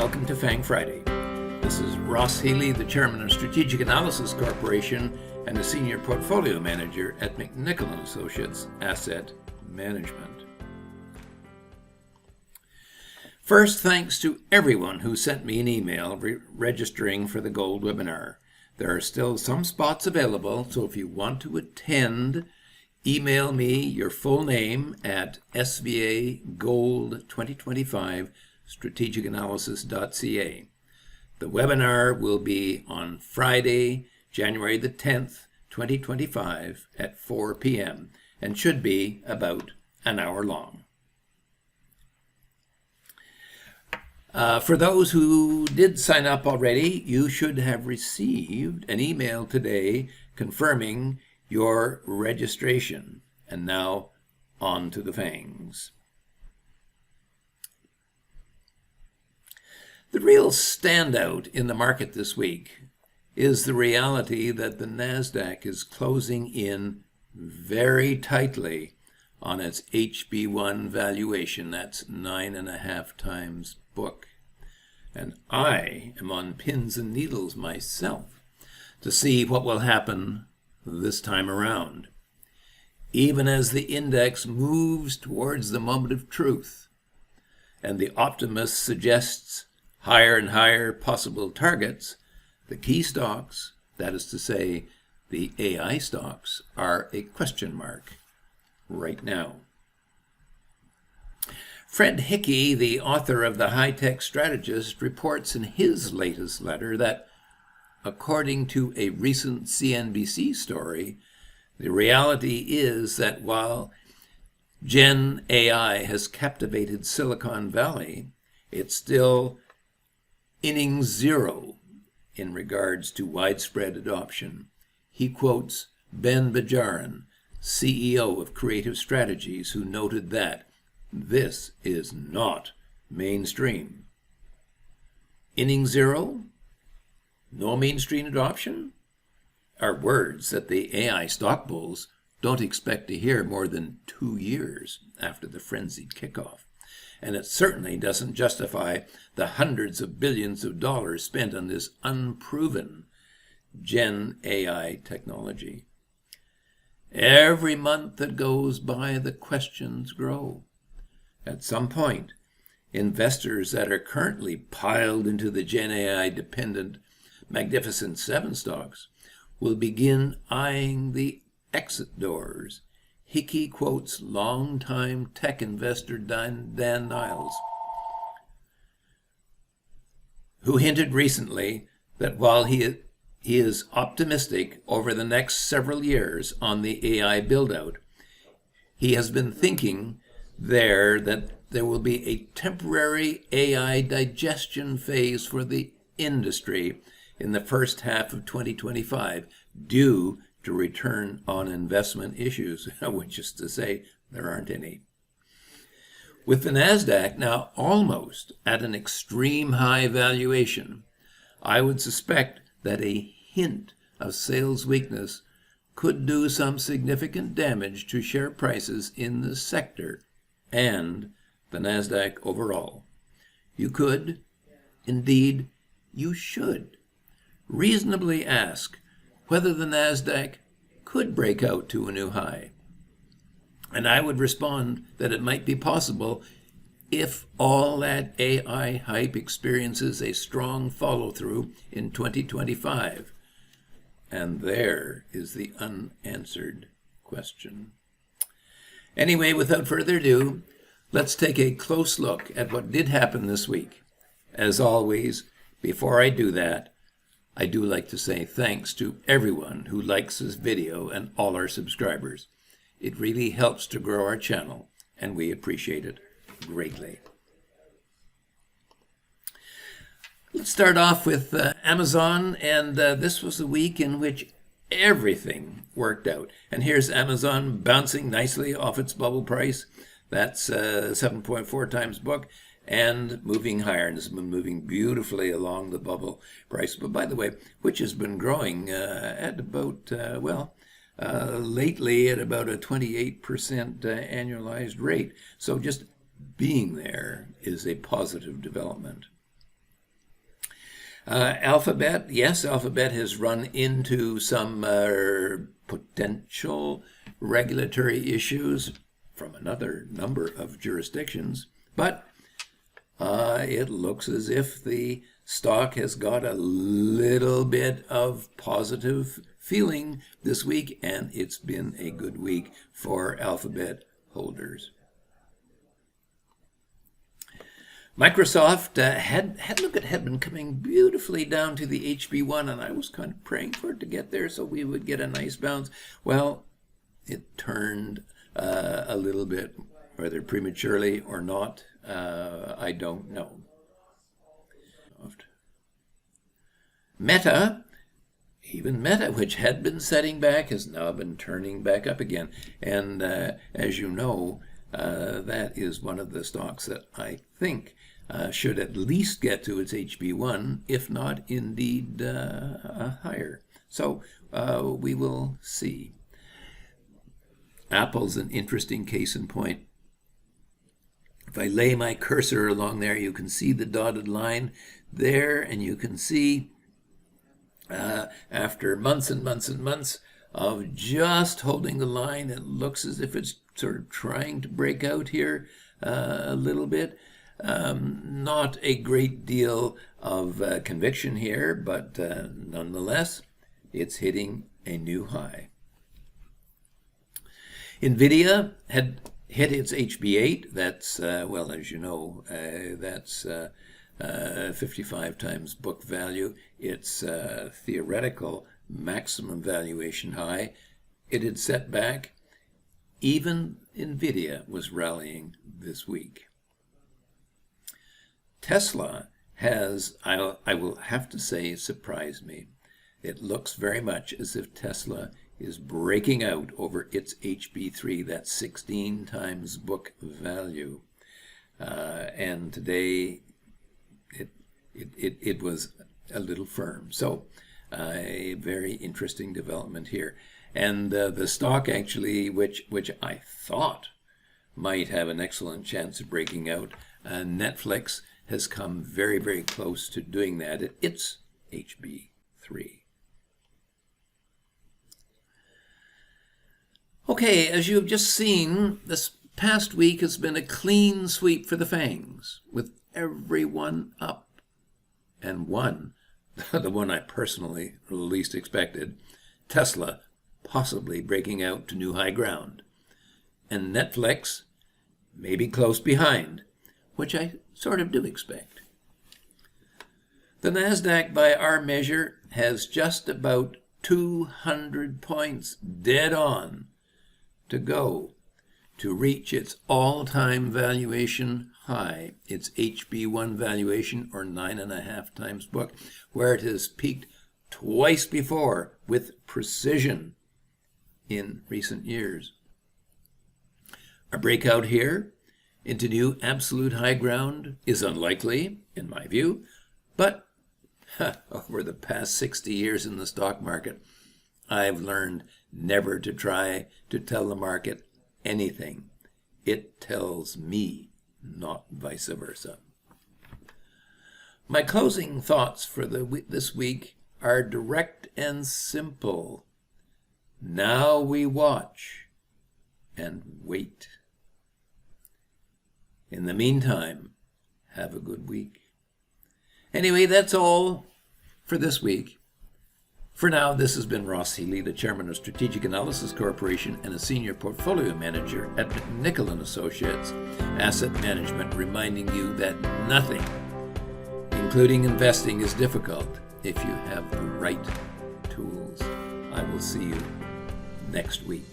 welcome to Fang Friday. This is Ross Healy, the chairman of Strategic Analysis Corporation and the senior portfolio manager at McNichol & Associates Asset Management. First, thanks to everyone who sent me an email registering for the Gold webinar. There are still some spots available, so if you want to attend, email me your full name at svagold2025strategicanalysis.ca. The webinar will be on Friday, January the 10th, 2025 at 4 p.m. and should be about an hour long. For those who did sign up already, you should have received an email today confirming your registration. And now on to the FANGs. The real standout in the market this week is the reality that the NASDAQ is closing in very tightly on its HB1 valuation. That's 9.5 times book. And I am on pins and needles myself to see what will happen this time around. Even as the index moves towards the moment of truth and the optimist suggests higher and higher possible targets, the key stocks, that is to say, the AI stocks, are a question mark right now. Fred Hickey, the author of The High-Tech Strategist, reports in his latest letter that, according to a recent CNBC story, the reality is that while Gen AI has captivated Silicon Valley, it's still inning zero in regards to widespread adoption. He quotes Ben Bajaran, CEO of Creative Strategies, who noted that this is not mainstream. Inning zero? No mainstream adoption? Are words that the AI stock bulls don't expect to hear more than 2 years after the frenzied kickoff. And it certainly doesn't justify the hundreds of billions of dollars spent on this unproven Gen AI technology. Every month that goes by, the questions grow. At some point, investors that are currently piled into the Gen AI dependent Magnificent Seven stocks will begin eyeing the exit doors. Hickey quotes longtime tech investor Dan Niles, who hinted recently that while he is optimistic over the next several years on the AI build-out, he has been thinking that there will be a temporary AI digestion phase for the industry in the first half of 2025 due to return on investment issues, which is to say there aren't any. With the NASDAQ now almost at an extreme high valuation, I would suspect that a hint of sales weakness could do some significant damage to share prices in the sector and the NASDAQ overall. You could, indeed you should, reasonably ask whether the NASDAQ could break out to a new high. And I would respond that it might be possible if all that AI hype experiences a strong follow-through in 2025. And there is the unanswered question. Anyway, without further ado, let's take a close look at what did happen this week. As always, before I do that, I do like to say thanks to everyone who likes this video and all our subscribers. It really helps to grow our channel, and we appreciate it greatly. Let's start off with Amazon, and this was a week in which everything worked out. And here's Amazon bouncing nicely off its bubble price. That's 7.4 times book and moving higher. And it's been moving beautifully along the bubble price. But by the way, which has been growing at about, lately at about a 28% annualized rate. So just being there is a positive development. Alphabet, yes, Alphabet has run into some potential regulatory issues from another number of jurisdictions, but it looks as if the stock has got a little bit of positive feeling this week, and it's been a good week for Alphabet holders. Microsoft had been coming beautifully down to the HB1, and I was kind of praying for it to get there so we would get a nice bounce. Well, it turned a little bit, whether prematurely or not, I don't know. Meta, which had been setting back, has now been turning back up again. And as you know, that is one of the stocks that I think should at least get to its HB1, if not indeed higher. So we will see. Apple's an interesting case in point. If I lay my cursor along there, you can see the dotted line there, and you can see after months and months and months of just holding the line, it looks as if it's sort of trying to break out here a little bit. Not a great deal of conviction here, but nonetheless, it's hitting a new high. NVIDIA had hit its HB8. That's, well, as you know, that's 55 times book value. Its theoretical maximum valuation high. It had set back. Even NVIDIA was rallying this week. Tesla has, I will have to say, surprised me. It looks very much as if Tesla is breaking out over its HB3, that's 16 times book value. And today it was a little firm. So a very interesting development here. And the stock actually, which I thought might have an excellent chance of breaking out, Netflix has come very, very close to doing that at its HB3. Okay, as you have just seen, this past week has been a clean sweep for the FANGs, with everyone up. And one, the one I personally least expected, Tesla possibly breaking out to new high ground. And Netflix maybe close behind, which I sort of do expect. The NASDAQ, by our measure, has just about 200 points dead on to go to reach its all-time valuation high, its HB1 valuation, or 9.5 times book, where it has peaked twice before with precision in recent years. A breakout here into new absolute high ground is unlikely, in my view, but over the past 60 years in the stock market, I've learned never to try to tell the market anything. It tells me, not vice versa. My closing thoughts for this week are direct and simple. Now we watch and wait. In the meantime, have a good week. Anyway, that's all for this week. For now, this has been Ross Healy, the chairman of Strategic Analysis Corporation and a senior portfolio manager at McNichol & Associates Asset Management, reminding you that nothing, including investing, is difficult if you have the right tools. I will see you next week.